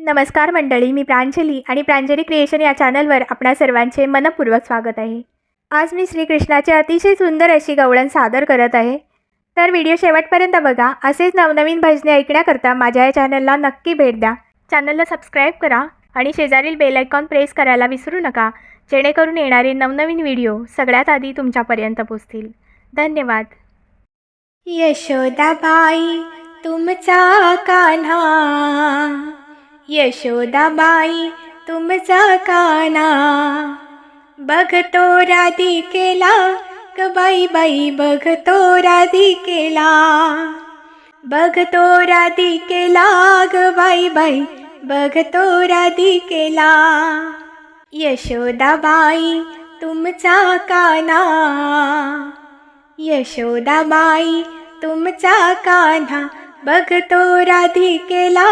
नमस्कार मंडळी, मी प्रांजली आणि प्रांजली क्रिएशन या चॅनलवर आपणा सर्वांचे मनपूर्वक स्वागत आहे। आज मी श्रीकृष्णाचे अतिशय सुंदर अशी गवळण सादर करत आहे। तर व्हिडिओ शेवटपर्यंत बघा। असेच नवनवीन भजने ऐकण्याकरता माझ्या या चॅनलला नक्की भेट द्या। चॅनलला सबस्क्राईब करा आणि शेजारील बेल आयकॉन प्रेस करायला विसरू नका, जेणेकरून येणारे नवनवीन व्हिडिओ सगळ्यात आधी तुमच्यापर्यंत पोहोचतील। धन्यवाद। यशोदाबाई तुमचा कान्हा, यशोदाबाई तुमचा कान्हा, बघतो राधिकेला ग बाई बाई, बघतो राधिकेला, बघतो राधिकेला ग बाई बाई, बघतो राधिकेला। यशोदाबाई तुमचा कान्हा, यशोदाबाई तुमचा कान्हा, बघतो राधिकेला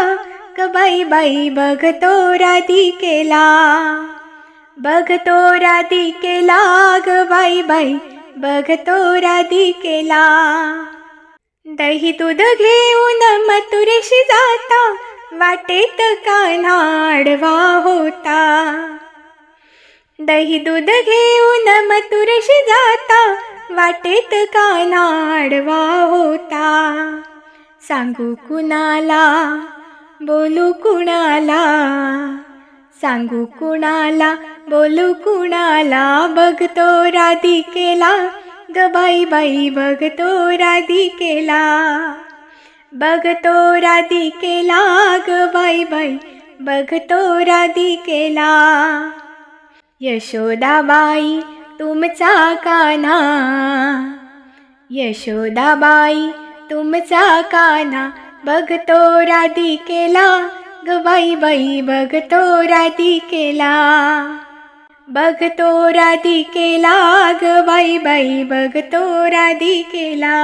ग बाई बाई, बघतो राधिकेला, बघतो राधिकेला ग बाई बाई, बघतो राधिकेला। दही दूध घेऊन मथुरेशी जाता, वाटेत कान्हा आडवा होता। दही दूध घेऊन मथुरेशी जाता, वाटेत कान्हा आडवा होता। सांगू कुणाला, बोलू कुणाला, सांगू कुणाला, बोलू कुणाला, बघतो राधिकेला ग बाई बाई, बघतो राधिकेला, बघतो राधिकेला ग बाई बाई, बघतो राधिकेला। यशोदाबाई तुमचा कान्हा, यशोदाबाई तुमचा कान्हा, बघतो राधिकेला ग बाई बाई, बघतो राधिकेला, बघतो राधिकेला ग बाई बाई, बघतो राधिकेला।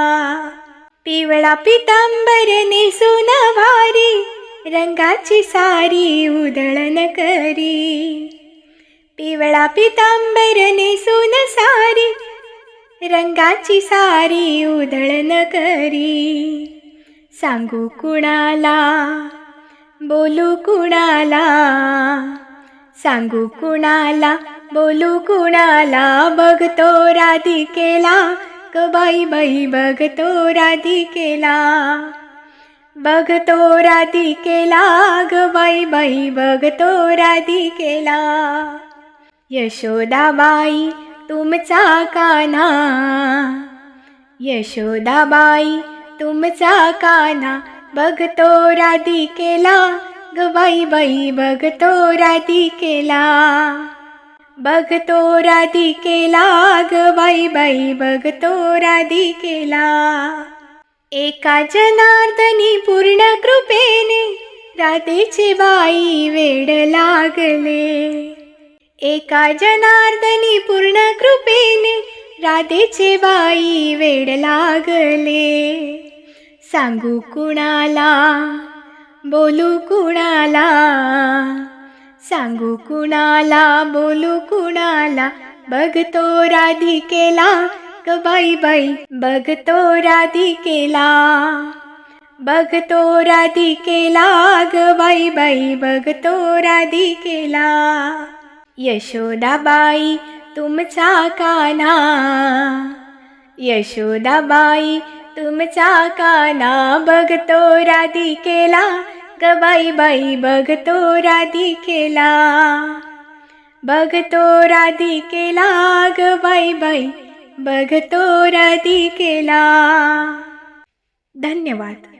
पिवळा पितांबर नेसून भारी, रंगाची सारी उधळण करी। पिवळा पितांबर नेसून सारी, रंगाची सारी उधळण करी। सांगू कुणाला, बोलू कुणाला, सांगू कुणाला, बोलू कुणाला, बघतो राधिकेला ग बाई बाई, बघतो राधिकेला, बघतो राधिकेला ग बाई बाई, बघतो राधिकेला। यशोदाबाई तुमचा कान्हा, यशोदाबाई तुमचा कान्हा, बघतो राधिकेला ग बाई बाई, बघतो राधिकेला, बघतो राधिकेला ग बाई बाई, बघतो राधिकेला। एका जनार्दनी पूर्ण कृपेने, राधेचे बाई वेड लागले। एका जनार्दनी पूर्ण कृपेने, राधेचे बाई वेड लागले। सांगू कुणाला, बोलू कुणाला, सांगू कुणाला, बोलू कुणाला, बघतो राधिकेला ग बाई बाई, बघतो राधिकेला, बघतो राधिकेला ग बाई बाई, बघतो राधिकेला। यशोदाबाई तुमचा कान्हा, यशोदाबाई तुमचा कान्हा, बघतो राधिकेला ग बाई बाई, बघतो राधिकेला, बघतो राधिकेला ग बाई बाई, बघतो राधिकेला। धन्यवाद।